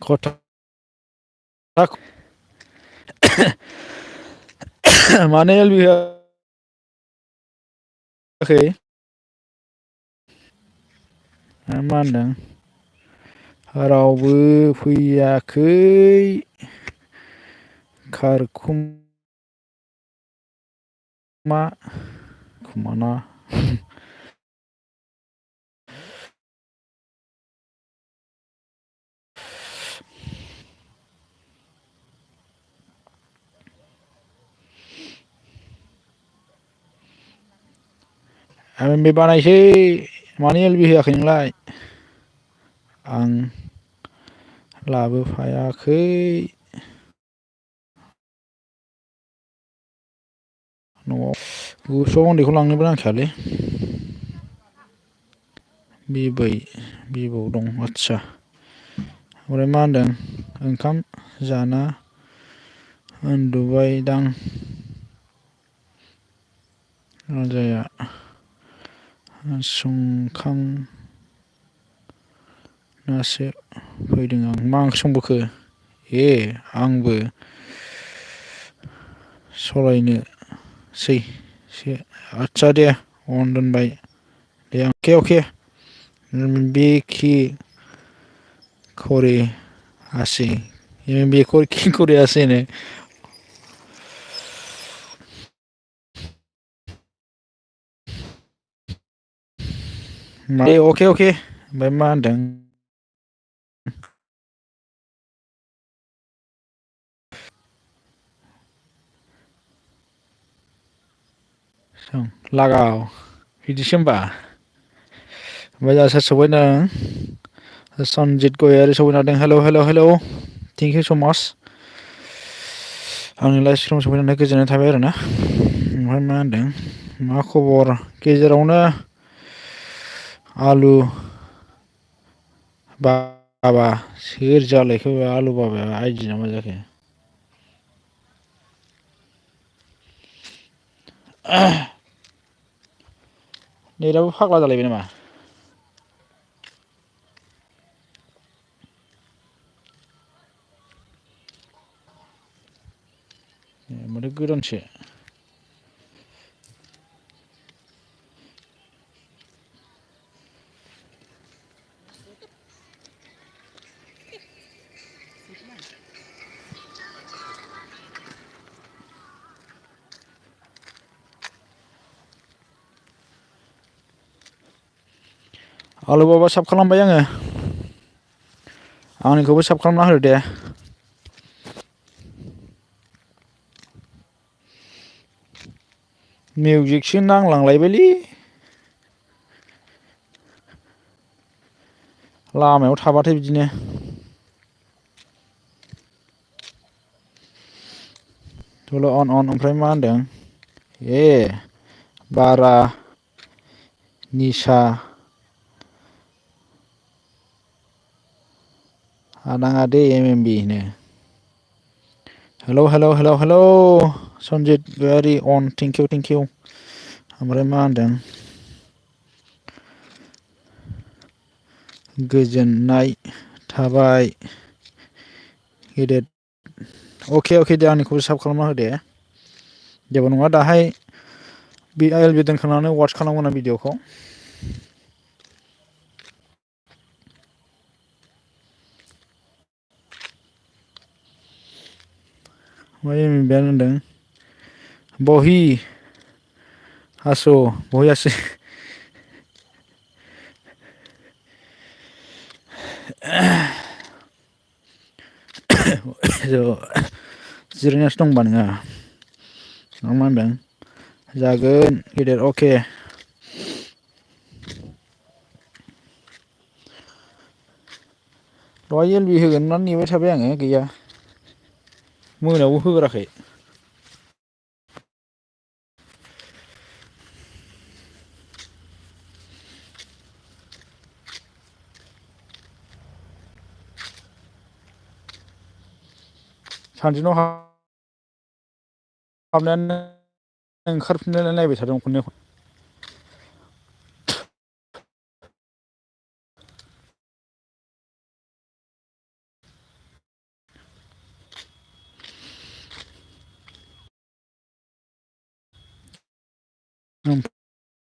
खथा मानो एलबि होआखै मा होनदों रावबो फैयाखै खारखुम मा खुमाना बे बानायसै मानो एलबि होआखै नोंलाय आं लाबोफायाखै न'आव गुसुआव उन्दैखौ लांनोबो नांखायालै बिबौ दं आदसा ओमफ्राय मा होनदों ओंखाम जाना उन्दुबायदां राजाया संखांनासो फैदों आं मा ओंख्रि संबोखो आंबो सलायनोसै आदसा दे अन दोनबाय दे अके बेखि खरे आसि बेखौ खरे आसिनो अके ओमफ्राय मा होनदों लागाव बिदिसो होमबा ओमफ्राय जा सोर सफैदों सनजित गयारि सफैनो हादों हेल' थेंक इउ स' माच आंनि लाइभ स्ट्रिमाव सफैनानै गोजोननाय थाबाय आरोना ओमफ्राय मा होनदों मा खबर गेजेरावनो आलु बाबा सोर जालायखो आलु बाबाया आइदि ना मा जाखो नेटआबो फाग्ला जालायबाय नामा माथो गोदानसो आलु बाबा साब खालामबाय आङो आंनिखौबो साब खालामना होदो दे मिउजिकसो नांलांलायबायलै लामायाव थाबाथाय बिदिनो थल' अन ओमफ्राय मा होनदों बारा निसा हानाङा दे एम बि नो हेल' सनजित गयारि अन थेंकिउ ओमफ्राय मा होनदों गोजोननाय थाबाय गेदेर अके दे आंनिखौबो साब खालामना होदे जेबो नङा दाहाय एलबि दोनखांनानै वाट्स खालामगोन आं भिडिअ'खौ ओमफ्राय बेयानो होनदों बहि आसु जिरायनासो दं होनबा नोङो मा होनदों जागोन गेदेर अके दहाय एलबि होगोन होननानै नेबाय थाबाय आङो गैया मोनायावबो होगोराखै सानजुनाव हाबनायानो ओंखारफिननानै नायबाय थादों खननै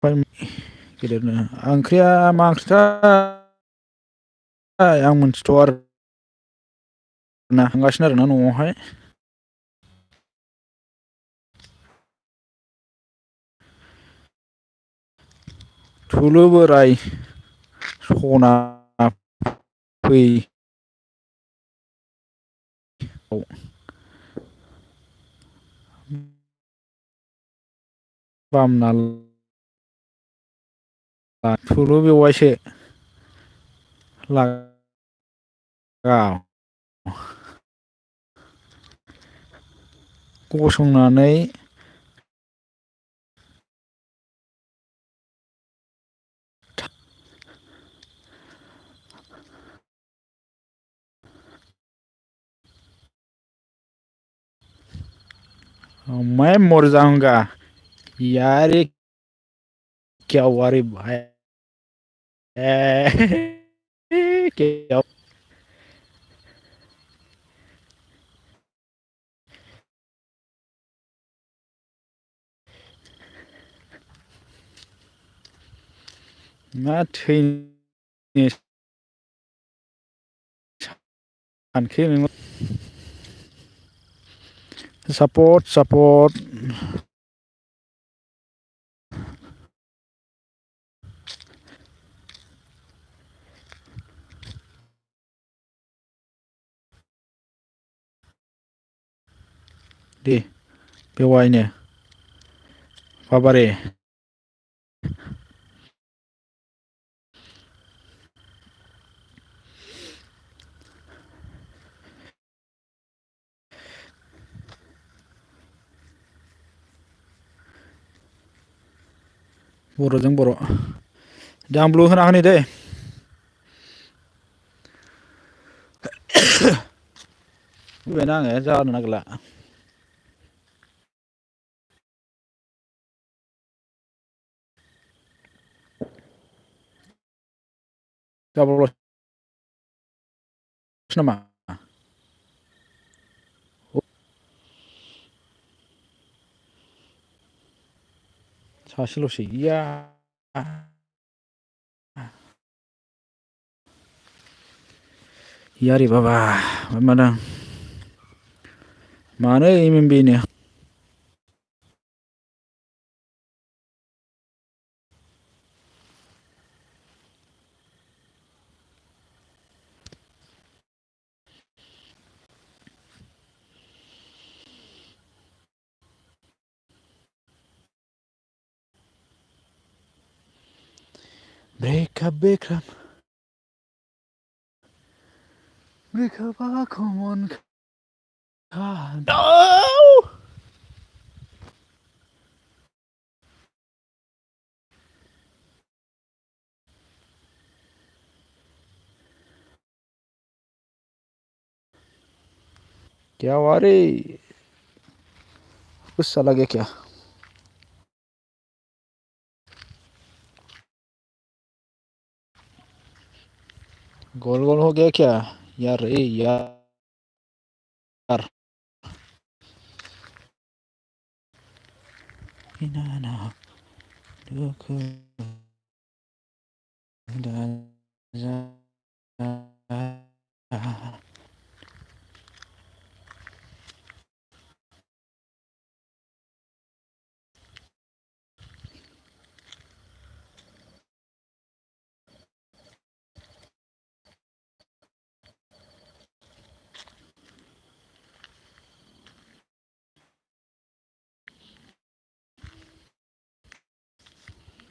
गेदेरनो ओंख्रिया मा ओंख्रिथाय आं मोनथिथ'आ आरो ना थांगासिनो आरोना न'आवहाय थुलु बोराय सना फै बामना थुलु बेवाइसो लागाव गसंनानै मैं मर जाऊंगा यार ये क्या हुआ रे भाई क्या मा थैनो सानखो नोङो सापर्ट दे बेवाइनो बाबारे बर'जों बर' दे आं ब्लु होना होनि दै बुंबायना आङो जानो नागिरला गाबोनल'सो नामा सासेल'सै इया यारे बाबा मादों मानो एमएमबिनो break up come on no क्या हुआ रे गुस्सा लगे क्या गोल गोल हो गया क्या यार रे यार ना ना